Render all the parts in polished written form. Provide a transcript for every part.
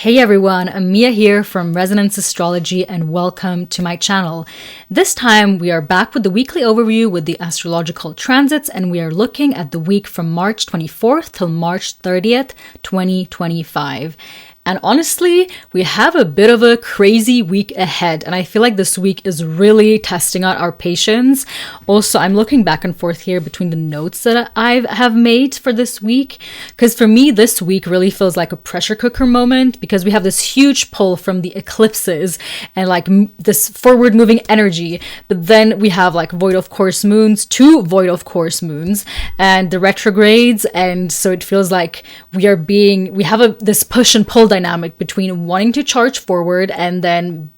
Hey everyone, Mia here from Resonance Astrology and welcome to my channel. This time we are back with the weekly overview with the astrological transits and we are looking at the week from March 24th till March 30th, 2025. And honestly, we have a bit of a crazy week ahead, and I feel like this week is really testing out our patience. Also, I'm looking back and forth here between the notes that I have made for this week, because for me, this week really feels like a pressure cooker moment because we have this huge pull from the eclipses and like this forward moving energy. But then we have like void of course moons, two void of course moons, and the retrogrades. And so it feels like we have this push and pull dynamic between wanting to charge forward and then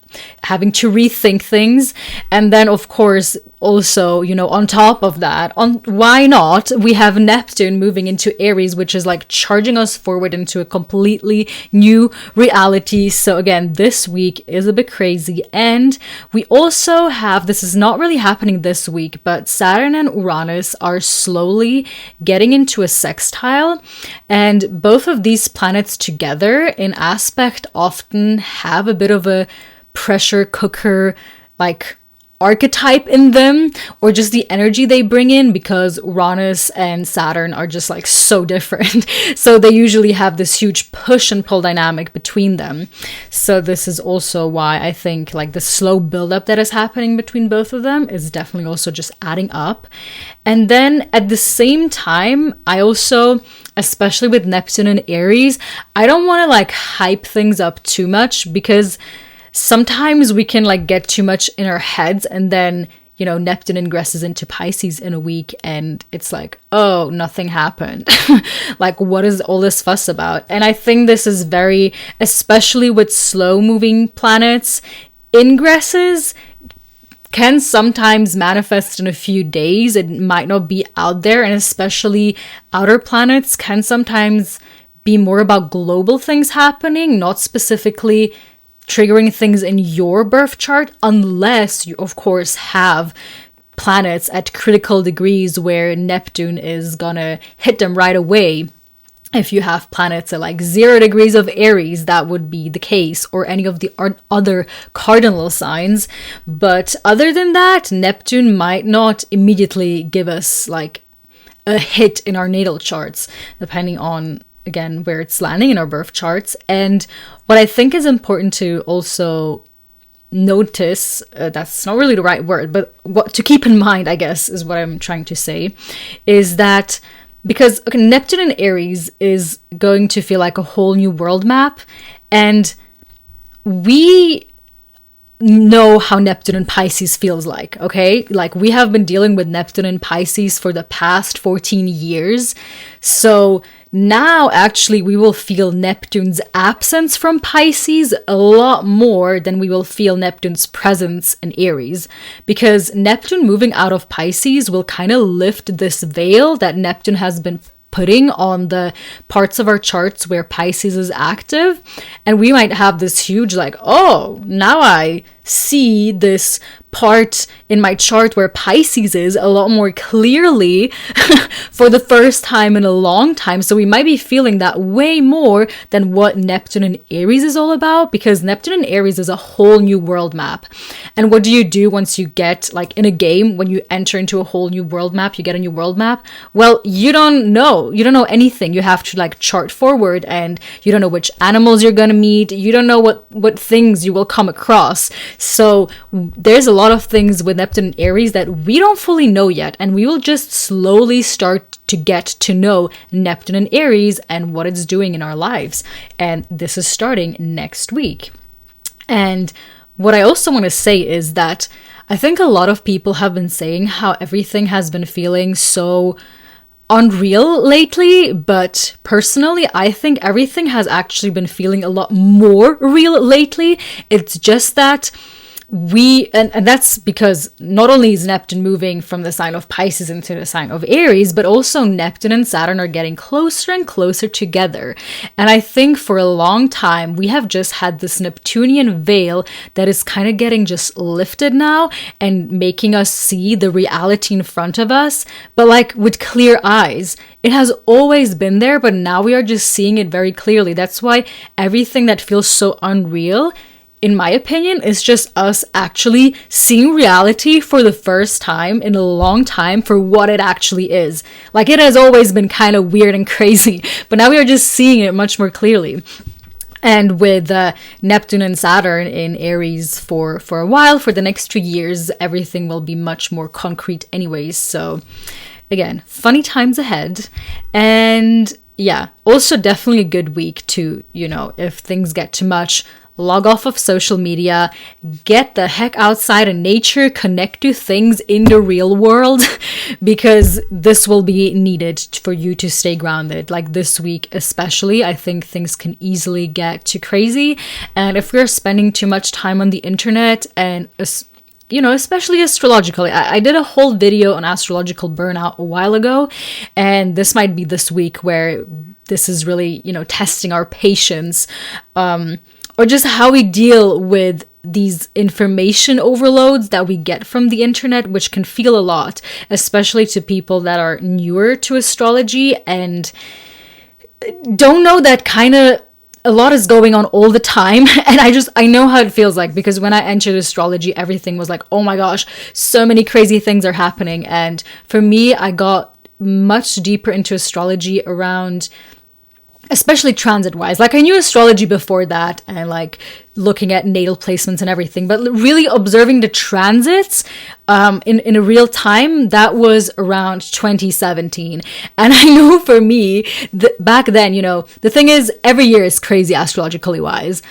having to rethink things. And then of course also, on top of that, why not, we have Neptune moving into Aries, which is like charging us forward into a completely new reality. So again, this week is a bit crazy. And we also have, this is not really happening this week, but Saturn and Uranus are slowly getting into a sextile, and both of these planets together in aspect often have a bit of a pressure cooker like archetype in them, or just the energy they bring in, because Uranus and Saturn are just like so different. So they usually have this huge push and pull dynamic between them. So this is also why I think like the slow buildup that is happening between both of them is definitely also just adding up. And then at the same time, I also, especially with Neptune and Aries, I don't want to like hype things up too much, because sometimes we can like get too much in our heads, and then, Neptune ingresses into Pisces in a week and it's like, oh, nothing happened. Like, what is all this fuss about? And I think this is very, especially with slow moving planets, ingresses can sometimes manifest in a few days. It might not be out there, and especially outer planets can sometimes be more about global things happening, not specifically triggering things in your birth chart, unless you of course have planets at critical degrees where Neptune is gonna hit them right away. If you have planets at like 0 degrees of Aries, that would be the case, or any of the other cardinal signs. But other than that, Neptune might not immediately give us like a hit in our natal charts, depending on, again, where it's landing in our birth charts. And what I think is important to also notice, that's not really the right word, but what to keep in mind, I guess, is what I'm trying to say, is that because Neptune in Aries is going to feel like a whole new world map, and we know how Neptune in Pisces feels like, okay? Like, we have been dealing with Neptune in Pisces for the past 14 years. So now actually we will feel Neptune's absence from Pisces a lot more than we will feel Neptune's presence in Aries, because Neptune moving out of Pisces will kind of lift this veil that Neptune has been putting on the parts of our charts where Pisces is active. And we might have this huge like, oh, now I see this part in my chart where Pisces is a lot more clearly for the first time in a long time. So we might be feeling that way more than what Neptune and Aries is all about, because Neptune and Aries is a whole new world map. And what do you do once you get like in a game, when you enter into a whole new world map, you get a new world map? Well, you don't know anything. You have to like chart forward, and you don't know which animals you're gonna meet. You don't know what things you will come across. So there's a lot of things with Neptune and Aries that we don't fully know yet, and we will just slowly start to get to know Neptune and Aries and what it's doing in our lives. And this is starting next week. And what I also want to say is that I think a lot of people have been saying how everything has been feeling so unreal lately, but personally I think everything has actually been feeling a lot more real lately. It's just that and that's because not only is Neptune moving from the sign of Pisces into the sign of Aries, but also Neptune and Saturn are getting closer and closer together. And I think for a long time, we have just had this Neptunian veil that is kind of getting just lifted now and making us see the reality in front of us, but like with clear eyes. It has always been there, but now we are just seeing it very clearly. That's why everything that feels so unreal, in my opinion, is just us actually seeing reality for the first time in a long time for what it actually is. Like, it has always been kind of weird and crazy, but now we are just seeing it much more clearly. And with Neptune and Saturn in Aries for a while, for the next 2 years, everything will be much more concrete anyways. So again, funny times ahead. And yeah, also definitely a good week to, if things get too much, log off of social media, get the heck outside in nature, connect to things in the real world, because this will be needed for you to stay grounded. Like this week especially, I think things can easily get too crazy. And if we're spending too much time on the internet and especially astrologically. I did a whole video on astrological burnout a while ago, and this might be this week where this is really, testing our patience, or just how we deal with these information overloads that we get from the internet, which can feel a lot, especially to people that are newer to astrology and don't know that kind of a lot is going on all the time. And I know how it feels like, because when I entered astrology, everything was like, oh my gosh, so many crazy things are happening. And for me, I got much deeper into astrology around, especially transit wise. Like, I knew astrology before that and like looking at natal placements and everything, but really observing the transits in a real time, that was around 2017. And I know for me, back then, the thing is, every year is crazy astrologically wise.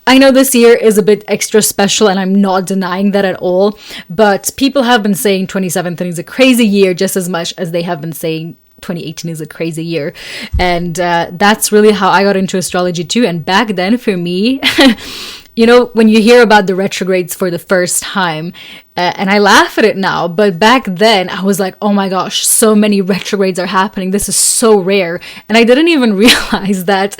I know this year is a bit extra special, and I'm not denying that at all, but people have been saying 2017 is a crazy year just as much as they have been saying 2018 is a crazy year. And that's really how I got into astrology too. And back then for me, when you hear about the retrogrades for the first time, and I laugh at it now, but back then I was like, oh my gosh, so many retrogrades are happening. This is so rare. And I didn't even realize that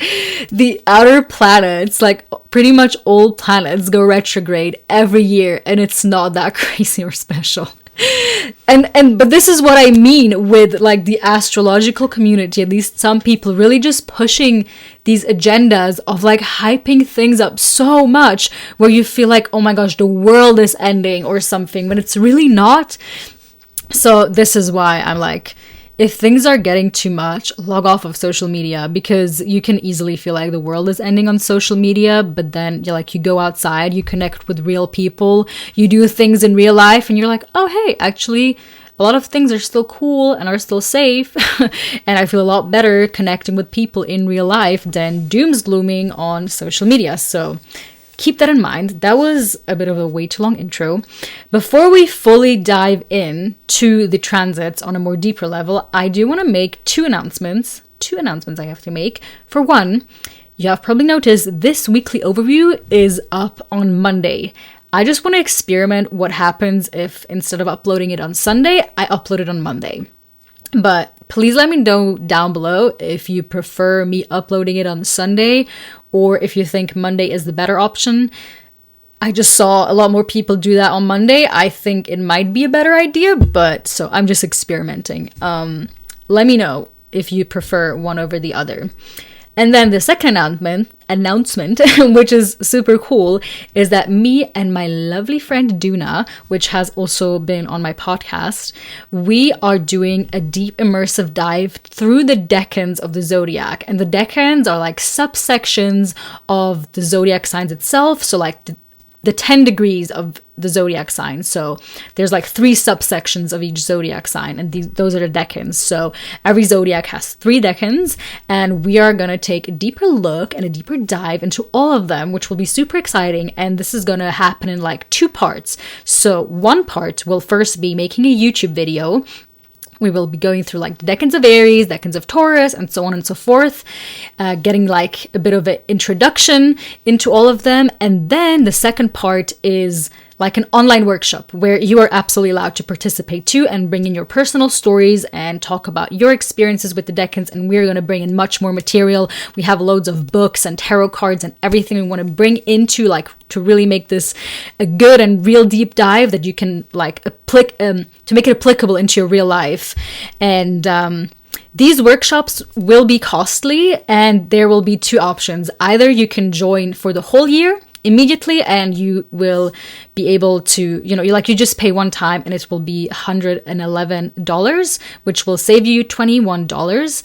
the outer planets, like pretty much all planets, go retrograde every year, and it's not that crazy or special. But this is what I mean with like the astrological community, at least some people really just pushing these agendas of like hyping things up so much where you feel like, oh my gosh, the world is ending or something, but it's really not. So this is why I'm like, if things are getting too much, log off of social media, because you can easily feel like the world is ending on social media. But then you go outside, you connect with real people, you do things in real life, and you're like, oh, hey, actually, a lot of things are still cool and are still safe. And I feel a lot better connecting with people in real life than doomsglooming on social media. So keep that in mind. That was a bit of a way too long intro. Before we fully dive in to the transits on a more deeper level, I do want to make two announcements I have to make. For one, you have probably noticed this weekly overview is up on Monday. I just want to experiment what happens if instead of uploading it on Sunday, I upload it on Monday. But please let me know down below if you prefer me uploading it on Sunday or if you think Monday is the better option. I just saw a lot more people do that on Monday. I think it might be a better idea, but so I'm just experimenting. Let me know if you prefer one over the other. And then the second announcement, which is super cool, is that me and my lovely friend Duna, which has also been on my podcast, we are doing a deep immersive dive through the decans of the zodiac. And the decans are like subsections of the zodiac signs itself. So like the 10 degrees of the zodiac sign. So there's like 3 subsections of each zodiac sign, and those are the decans. So every zodiac has 3 decans, and we are going to take a deeper look and a deeper dive into all of them, which will be super exciting. And this is going to happen in like 2 parts. So one part will first be making a YouTube video. We will be going through like the decans of Aries, decans of Taurus, and so on and so forth, getting like a bit of an introduction into all of them. And then the second part is like an online workshop where you are absolutely allowed to participate too and bring in your personal stories and talk about your experiences with the decans. And we're going to bring in much more material. We have loads of books and tarot cards and everything we want to bring into, like, to really make this a good and real deep dive that you can like to make it applicable into your real life. And these workshops will be costly, and there will be two options. Either you can join for the whole year immediately and you will be able to, you just pay one time and it will be $111, which will save you $21.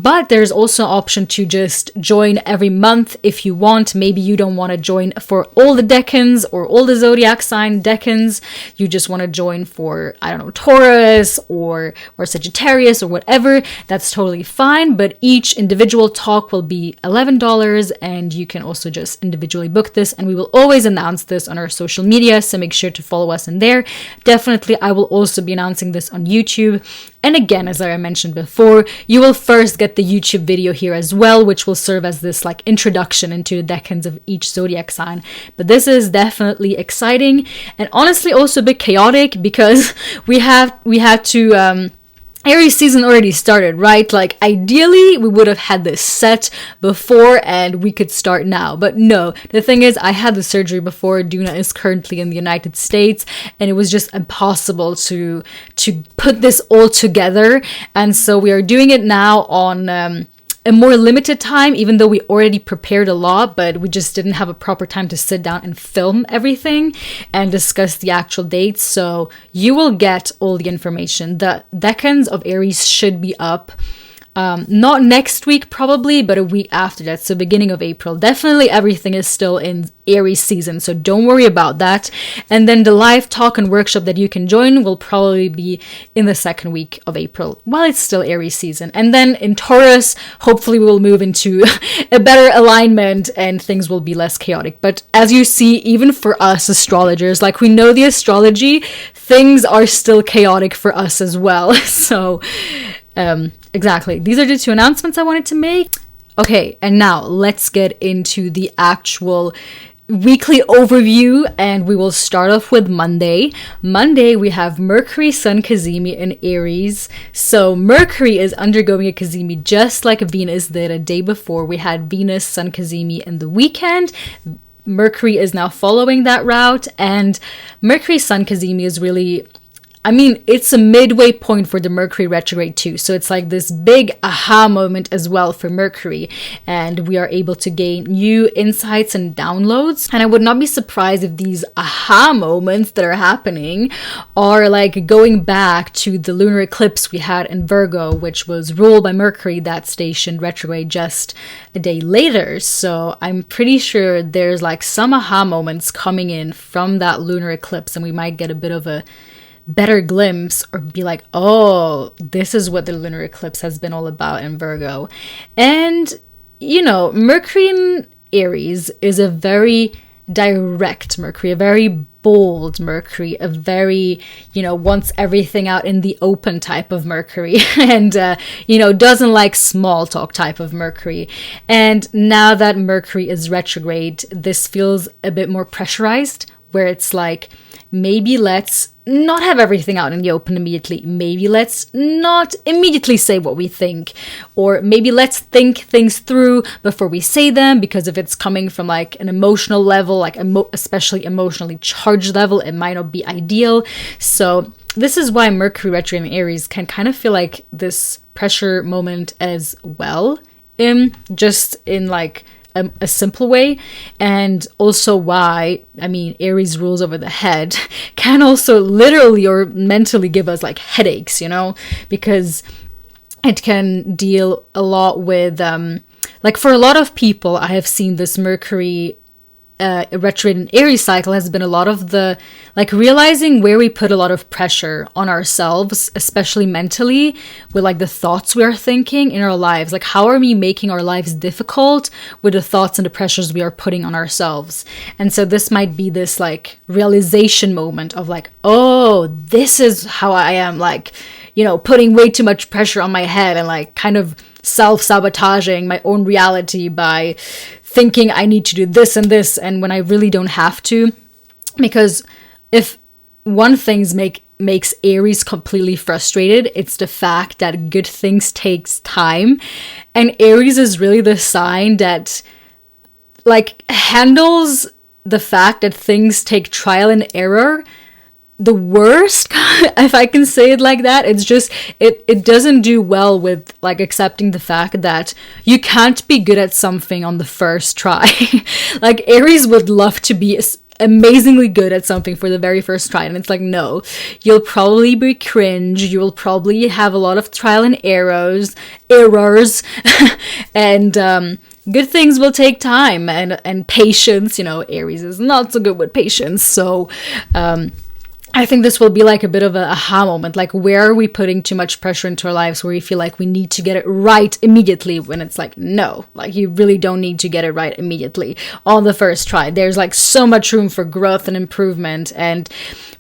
But there's also an option to just join every month if you want. Maybe you don't want to join for all the decans or all the zodiac sign decans. You just want to join for, I don't know, Taurus or Sagittarius or whatever. That's totally fine. But each individual talk will be $11, and you can also just individually book this, and we will always announce this on our social media, so make sure to follow us in there. Definitely, I will also be announcing this on YouTube. And again, as I mentioned before, you will first get the YouTube video here as well, which will serve as this like introduction into the decans of each zodiac sign. But this is definitely exciting and honestly also a bit chaotic, because we had to Aries season already started, right? Like, ideally, we would have had this set before and we could start now. But no, the thing is, I had the surgery before. Duna is currently in the United States, and it was just impossible to put this all together. And so we are doing it now on a more limited time, even though we already prepared a lot, but we just didn't have a proper time to sit down and film everything and discuss the actual dates. So you will get all the information. The decans of Aries should be up not next week probably, but a week after that, so beginning of April. Definitely everything is still in Aries season, so don't worry about that. And then the live talk and workshop that you can join will probably be in the second week of April, while it's still Aries season. And then in Taurus, hopefully we will move into a better alignment and things will be less chaotic. But as you see, even for us astrologers, like, we know the astrology, things are still chaotic for us as well. So exactly. These are the two announcements I wanted to make. Okay, and now let's get into the actual weekly overview, and we will start off with Monday. Monday, we have Mercury Sun Cazimi in Aries. So Mercury is undergoing a Cazimi just like Venus did a day before. We had Venus Sun Cazimi in the weekend. Mercury is now following that route, and Mercury Sun Cazimi is really, it's a midway point for the Mercury retrograde too. So it's like this big aha moment as well for Mercury. And we are able to gain new insights and downloads. And I would not be surprised if these aha moments that are happening are like going back to the lunar eclipse we had in Virgo, which was ruled by Mercury that stationed retrograde just a day later. So I'm pretty sure there's like some aha moments coming in from that lunar eclipse, and we might get a bit of a better glimpse or be like, oh, this is what the lunar eclipse has been all about in Virgo. And, Mercury in Aries is a very direct Mercury, a very bold Mercury, a very, wants everything out in the open type of Mercury, and, doesn't like small talk type of Mercury. And now that Mercury is retrograde, this feels a bit more pressurized, where it's like, maybe let's not have everything out in the open immediately. Maybe let's not immediately say what we think. Or maybe let's think things through before we say them, because if it's coming from like an emotional level, like especially emotionally charged level, it might not be ideal. So this is why Mercury retrograde in Aries can kind of feel like this pressure moment as well, just in like a simple way. And also why, Aries rules over the head can also literally or mentally give us like headaches, because it can deal a lot with, like, for a lot of people, I have seen this Mercury retrograde in Aries cycle has been a lot of the, like, realizing where we put a lot of pressure on ourselves, especially mentally, with like the thoughts we are thinking in our lives. Like, how are we making our lives difficult with the thoughts and the pressures we are putting on ourselves? And so this might be this like realization moment of like, oh, this is how I am, like, putting way too much pressure on my head and like kind of self-sabotaging my own reality by thinking I need to do this and this, and when I really don't have to. Because if one thing makes Aries completely frustrated, it's the fact that good things takes time. And Aries is really the sign that like handles the fact that things take trial and error the worst, if I can say it like that. It's just it doesn't do well with like accepting the fact that you can't be good at something on the first try. Like Aries would love to be amazingly good at something for the very first try, and it's like, no, you'll probably be cringe, you'll probably have a lot of trial and errors and good things will take time and patience. Aries is not so good with patience, so I think this will be like a bit of a aha moment. Like, where are we putting too much pressure into our lives where we feel like we need to get it right immediately, when it's like, no, like you really don't need to get it right immediately on the first try. There's like so much room for growth and improvement, and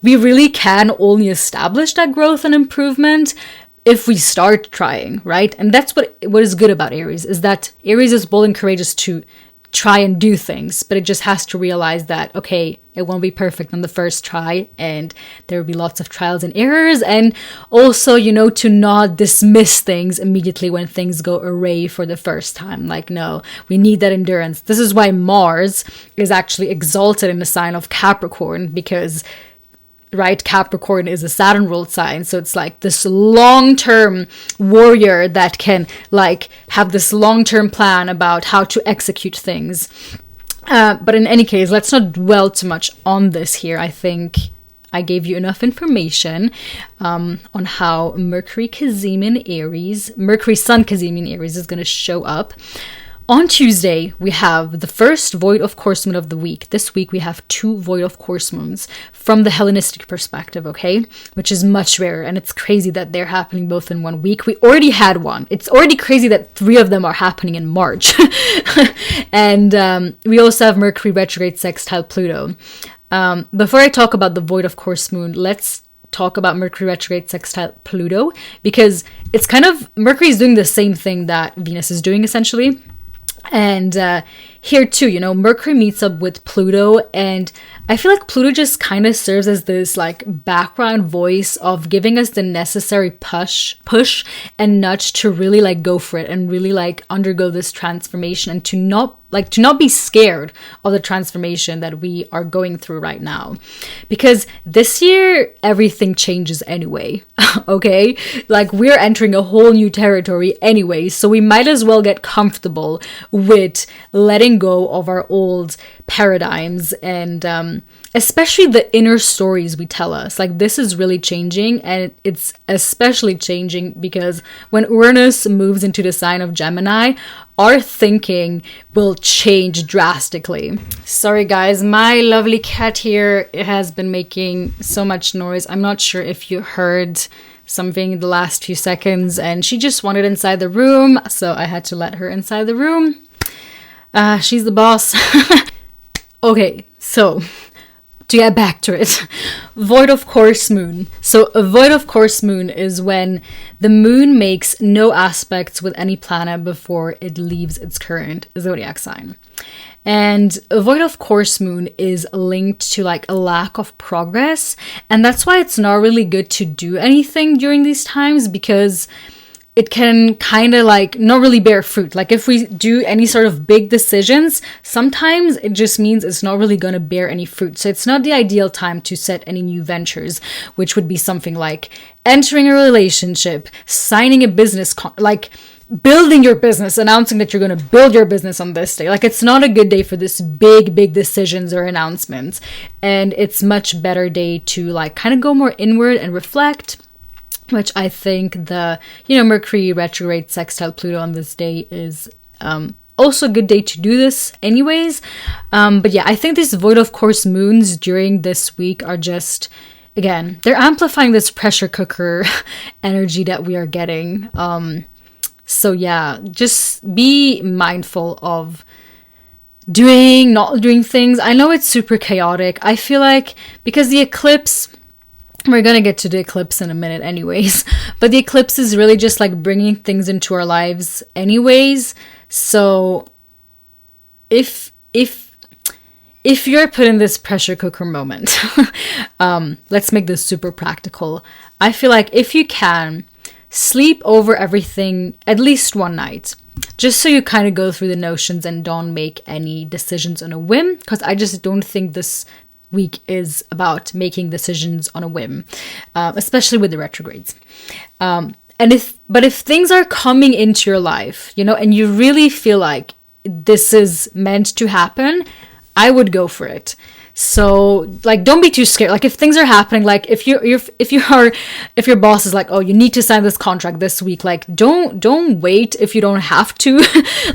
we really can only establish that growth and improvement if we start trying, right? And that's what is good about Aries, is that Aries is bold and courageous to try and do things, but it just has to realize that, okay, it won't be perfect on the first try, and there will be lots of trials and errors, and also, to not dismiss things immediately when things go awry for the first time. Like, no, we need that endurance. This is why Mars is actually exalted in the sign of Capricorn, because right, Capricorn is a Saturn ruled sign, so it's like this long-term warrior that can like have this long-term plan about how to execute things. But in any case, let's not dwell too much on this here. I think I gave you enough information on how Mercury Sun Cazimi in Aries is going to show up. On Tuesday, we have the first void of course moon of the week. This week, we have 2 void of course moons from the Hellenistic perspective, okay? Which is much rarer, and it's crazy that they're happening both in one week. We already had one. It's already crazy that 3 of them are happening in March. And we also have Mercury retrograde sextile Pluto. Before I talk about the void of course moon, let's talk about Mercury retrograde sextile Pluto, because it's kind of, Mercury is doing the same thing that Venus is doing, essentially. And here too, Mercury meets up with Pluto, and I feel like Pluto just kind of serves as this like background voice of giving us the necessary push and nudge to really like go for it and really like undergo this transformation, and to not be scared of the transformation that we are going through right now. Because this year, everything changes anyway, okay? Like, we're entering a whole new territory anyway, so we might as well get comfortable with letting go of our old paradigms, and especially the inner stories we tell us. Like, this is really changing, and it's especially changing because when Uranus moves into the sign of Gemini, our thinking will change drastically. Sorry guys, my lovely cat here has been making so much noise. I'm not sure if you heard something in the last few seconds, and she just wanted inside the room, so I had to let her inside the room. She's the boss. Okay, so to get back to it, void of course moon. So a void of course moon is when the moon makes no aspects with any planet before it leaves its current zodiac sign. And a void of course moon is linked to like a lack of progress, and that's why it's not really good to do anything during these times, because it can kind of like not really bear fruit. Like, if we do any sort of big decisions, sometimes it just means it's not really going to bear any fruit. So it's not the ideal time to set any new ventures, which would be something like entering a relationship, signing a business, like building your business, announcing that you're going to build your business on this day. Like, it's not a good day for this big decisions or announcements. And it's much better day to like kind of go more inward and reflect, which I think the, Mercury retrograde sextile Pluto on this day is also a good day to do this anyways. But yeah, I think these void of course moons during this week are just, again, they're amplifying this pressure cooker energy that we are getting. So yeah, just be mindful of not doing things. I know it's super chaotic. I feel like because the eclipse, we're going to get to the eclipse in a minute anyways, but the eclipse is really just like bringing things into our lives anyways. So if if you're put in this pressure cooker moment, let's make this super practical. I feel like if you can, sleep over everything at least one night, just so you kind of go through the notions and don't make any decisions on a whim, because I just don't think this week is about making decisions on a whim, especially with the retrogrades. But if things are coming into your life, you know, and you really feel like this is meant to happen, I would go for it. So like, don't be too scared. Like if things are happening, like if your boss is like, oh, you need to sign this contract this week, like don't wait if you don't have to.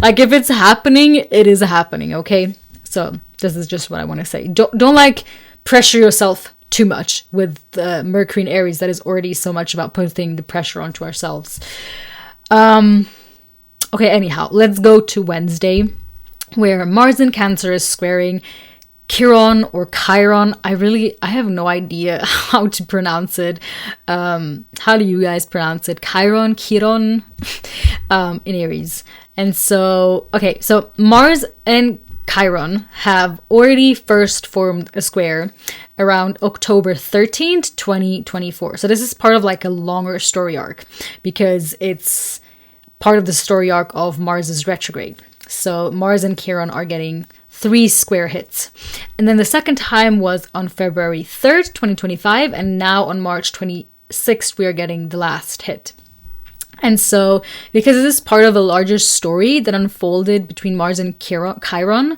Like if it's happening, it is happening. Okay. So this is just what I want to say. Don't like pressure yourself too much with Mercury and Aries. That is already so much about putting the pressure onto ourselves. Okay. Anyhow, let's go to Wednesday, where Mars in Cancer is squaring Chiron or Chiron. I have no idea how to pronounce it. How do you guys pronounce it? Chiron in Aries. And so, okay, so Mars and Chiron have already first formed a square around October 13th, 2024. So this is part of like a longer story arc, because it's part of the story arc of Mars's retrograde. So Mars and Chiron are getting 3 square hits. And then the second time was on February 3rd, 2025. And now on March 26th, we are getting the last hit. And so, because this is part of a larger story that unfolded between Mars and Chiron,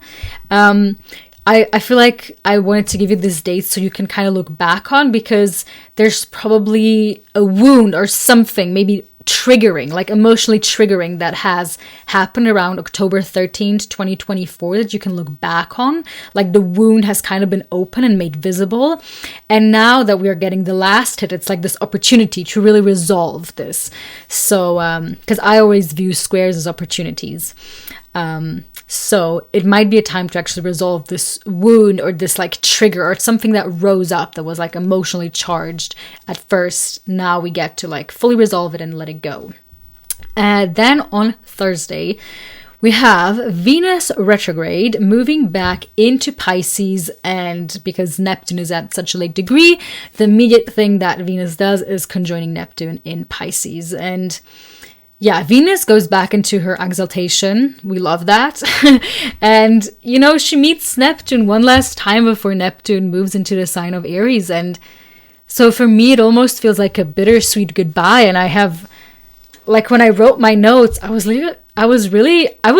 I feel like I wanted to give you this date so you can kind of look back on, because there's probably a wound or something, maybe triggering, like emotionally triggering, that has happened around October 13th, 2024 that you can look back on. Like the wound has kind of been open and made visible. And now that we are getting the last hit, it's like this opportunity to really resolve this. So, because I always view squares as opportunities. So it might be a time to actually resolve this wound or this like trigger or something that rose up that was like emotionally charged at first. Now we get to like fully resolve it and let it go. Then on Thursday, we have Venus retrograde moving back into Pisces, and because Neptune is at such a late degree, the immediate thing that Venus does is conjoining Neptune in Pisces. And yeah, Venus goes back into her exaltation. We love that. And, you know, she meets Neptune one last time before Neptune moves into the sign of Aries. And so for me, it almost feels like a bittersweet goodbye. And I have, like, when I wrote my notes, I was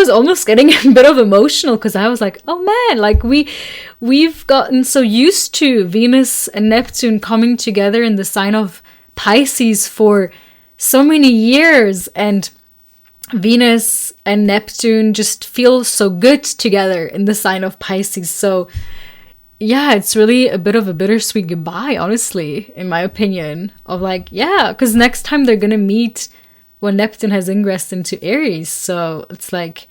almost getting a bit of emotional, because I was like, oh man, like we've gotten so used to Venus and Neptune coming together in the sign of Pisces for so many years, and Venus and Neptune just feel so good together in the sign of Pisces. So yeah, it's really a bit of a bittersweet goodbye, honestly, in my opinion, of like, yeah, because next time they're gonna meet when Neptune has ingressed into Aries. So it's like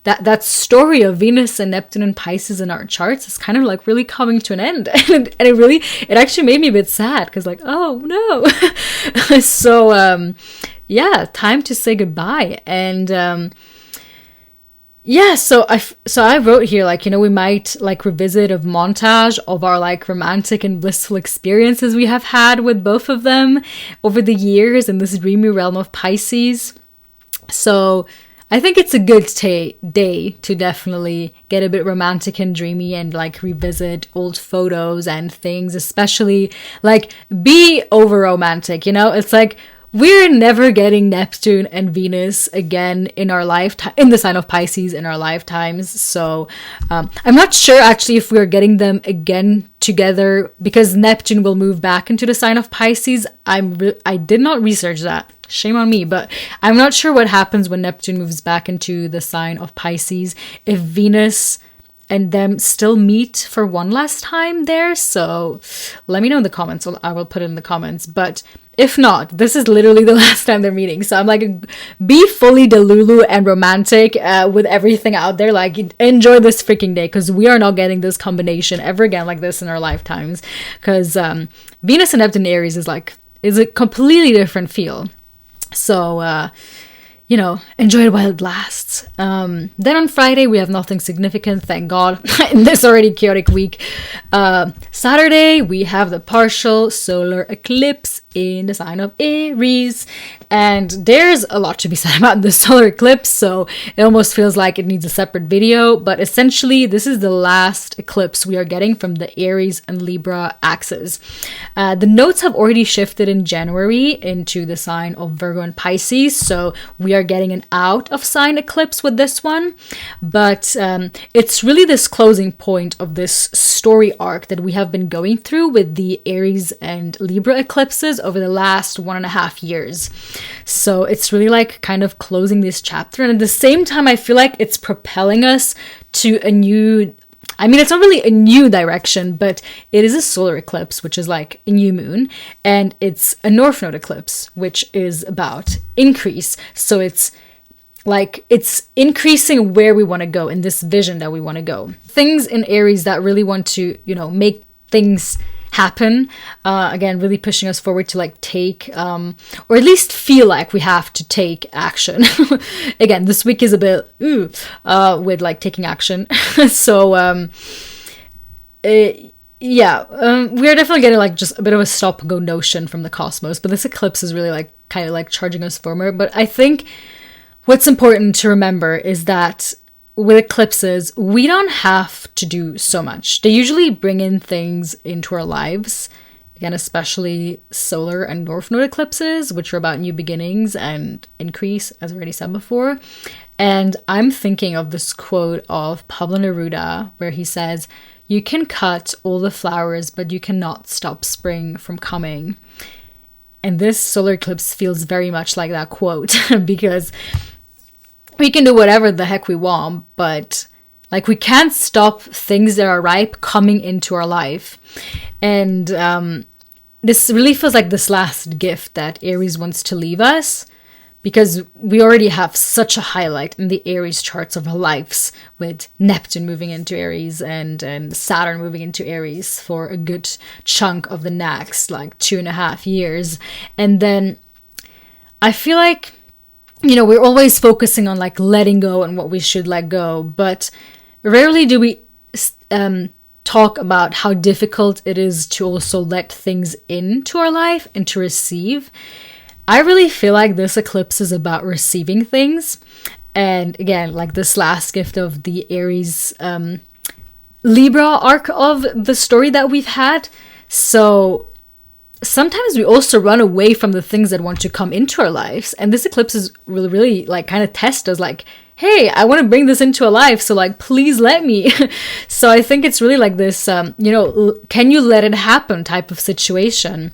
that story of Venus and Neptune and Pisces in our charts is kind of like really coming to an end. And it actually made me a bit sad, because like, oh no. So yeah, time to say goodbye. And yeah, so I wrote here, like, you know, we might like revisit a montage of our like romantic and blissful experiences we have had with both of them over the years in this dreamy realm of Pisces. So I think it's a good day to definitely get a bit romantic and dreamy and like revisit old photos and things, especially like be over romantic, you know? It's like we're never getting Neptune and Venus again in our lifetime, in the sign of Pisces in our lifetimes. So I'm not sure actually if we're getting them again together, because Neptune will move back into the sign of Pisces. I did not research that. Shame on me, but I'm not sure what happens when Neptune moves back into the sign of Pisces, if Venus and them still meet for one last time there. So let me know in the comments. I will put it in the comments. But if not, this is literally the last time they're meeting. So I'm like, be fully Delulu and romantic with everything out there. Like, enjoy this freaking day, because we are not getting this combination ever again like this in our lifetimes. Because Venus and Neptune Aries is a completely different feel. So enjoy it while it lasts. Then on Friday, we have nothing significant, thank God, in this already chaotic week. Saturday, we have the partial solar eclipse in the sign of Aries. And there's a lot to be said about the solar eclipse, so it almost feels like it needs a separate video. But essentially, this is the last eclipse we are getting from the Aries and Libra axis. The nodes have already shifted in January into the sign of Virgo and Pisces, so we are getting an out of sign eclipse with this one. But it's really this closing point of this story arc that we have been going through with the Aries and Libra eclipses over the last 1.5 years. So it's really like kind of closing this chapter, and at the same time I feel like it's propelling us to a new, it's not really a new direction, but it is a solar eclipse, which is like a new moon, and it's a north node eclipse, which is about increase. So it's increasing where we want to go in this vision that we want to go. Things in Aries that really want to, make things happen, again, really pushing us forward to like take, or at least feel like we have to take action. Again, this week is a bit with like taking action. So we are definitely getting like just a bit of a stop go notion from the cosmos, but this eclipse is really like kind of like charging us forward. But I think what's important to remember is that with eclipses, we don't have to do so much. They usually bring in things into our lives, again, especially solar and north node eclipses, which are about new beginnings and increase, as I already said before. And I'm thinking of this quote of Pablo Neruda, where he says, "You can cut all the flowers, but you cannot stop spring from coming." And this solar eclipse feels very much like that quote, because we can do whatever the heck we want, but like we can't stop things that are ripe coming into our life. And this really feels like this last gift that Aries wants to leave us, because we already have such a highlight in the Aries charts of our lives, with Neptune moving into Aries and Saturn moving into Aries for a good chunk of the next like 2.5 years. And then I feel like, we're always focusing on like letting go and what we should let go, but rarely do we talk about how difficult it is to also let things into our life and to receive. I really feel like this eclipse is about receiving things. And again, like this last gift of the Aries Libra arc of the story that we've had. So sometimes we also run away from the things that want to come into our lives. And this eclipse is really like kind of test us like, hey, I want to bring this into a life, so like, please let me. So I think it's really like this, can you let it happen type of situation.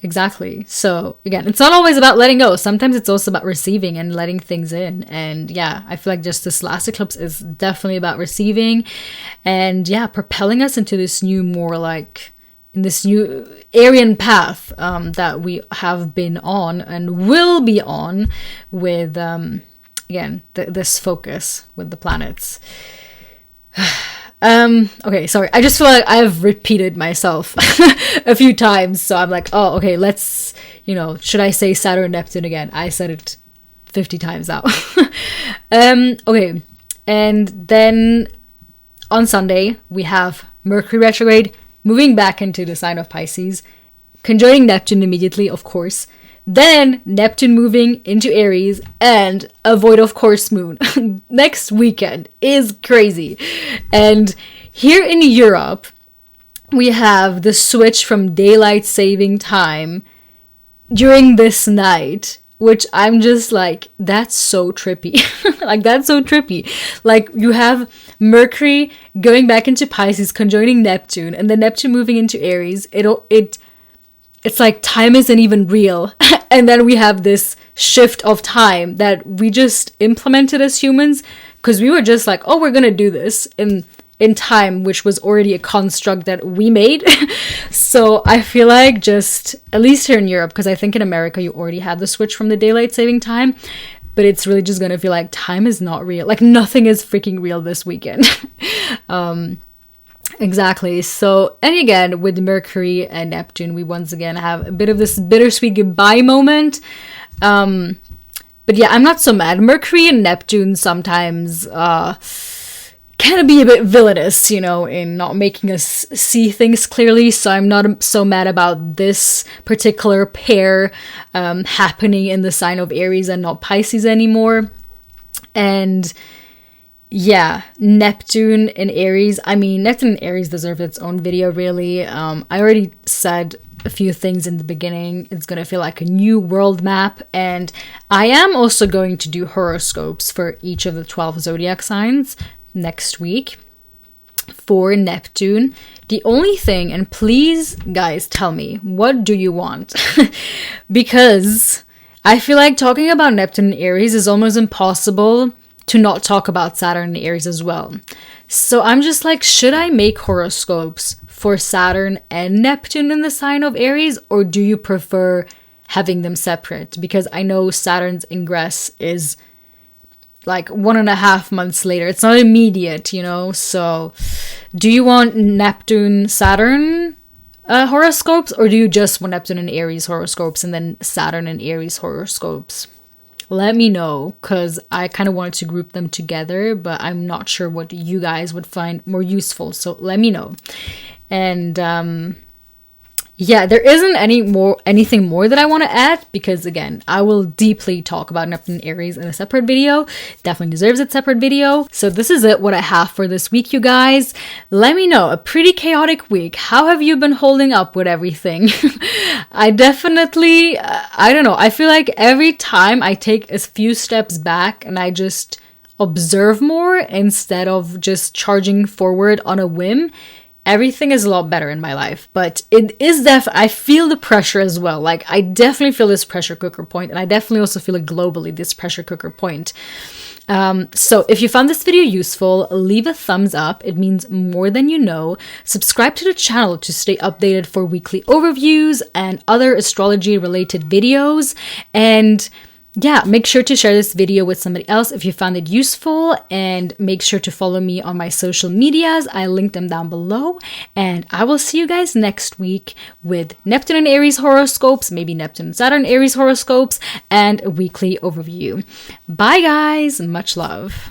Exactly. So again, it's not always about letting go. Sometimes it's also about receiving and letting things in. And yeah, I feel like just this last eclipse is definitely about receiving and propelling us into this new, more like in this new Aryan path that we have been on and will be on with, again, this focus with the planets. Okay, sorry. I just feel like I've repeated myself a few times. So I'm like, oh, okay, let's, should I say Saturn, Neptune again? I said it 50 times now. Okay. And then on Sunday, we have Mercury retrograde moving back into the sign of Pisces, conjoining Neptune immediately, of course. Then Neptune moving into Aries and a void of course moon next weekend is crazy. And here in Europe, we have the switch from daylight saving time during this night, which I'm just like, that's so trippy. Like, that's so trippy. Like, you have Mercury going back into Pisces, conjoining Neptune, and then Neptune moving into Aries. It's like time isn't even real. And then we have this shift of time that we just implemented as humans, because we were just like, oh, we're going to do this in time, which was already a construct that we made. So I feel like just, at least here in Europe, because I think in America you already had the switch from the daylight saving time, but it's really just going to feel like time is not real. Like nothing is freaking real this weekend. Exactly. So, and again, with Mercury and Neptune, we once again have a bit of this bittersweet goodbye moment. But yeah, I'm not so mad. Mercury and Neptune sometimes can be a bit villainous, you know, in not making us see things clearly. So I'm not so mad about this particular pair happening in the sign of Aries and not Pisces anymore. And yeah, Neptune and Aries. I mean, Neptune and Aries deserve its own video, really. I already said a few things in the beginning. It's gonna feel like a new world map, and I am also going to do horoscopes for each of the 12 zodiac signs next week for Neptune. The only thing, and please guys tell me, what do you want? Because I feel like talking about Neptune and Aries is almost impossible to not talk about Saturn and Aries as well. So I'm just like, should I make horoscopes for Saturn and Neptune in the sign of Aries, or do you prefer having them separate? Because I know Saturn's ingress is like 1.5 months later. It's not immediate, you know? So do you want Neptune, Saturn horoscopes, or do you just want Neptune and Aries horoscopes and then Saturn and Aries horoscopes? Let me know, because I kind of wanted to group them together, but I'm not sure what you guys would find more useful. So let me know. And yeah, there isn't anything more that I want to add, because again, I will deeply talk about Neptune and Aries in a separate video. Definitely deserves its separate video. So this is what I have for this week, you guys. Let me know. A pretty chaotic week. How have you been holding up with everything? I definitely, I don't know. I feel like every time I take a few steps back and I just observe more instead of just charging forward on a whim, everything is a lot better in my life. But it is I feel the pressure as well. Like, I definitely feel this pressure cooker point, and I definitely also feel it globally, this pressure cooker point. So if you found this video useful, leave a thumbs up. It means more than you know. Subscribe to the channel to stay updated for weekly overviews and other astrology related videos. And yeah, make sure to share this video with somebody else if you found it useful, and make sure to follow me on my social medias. I linked them down below, and I will see you guys next week with Neptune and Aries horoscopes, maybe Neptune and Saturn Aries horoscopes, and a weekly overview. Bye guys, much love.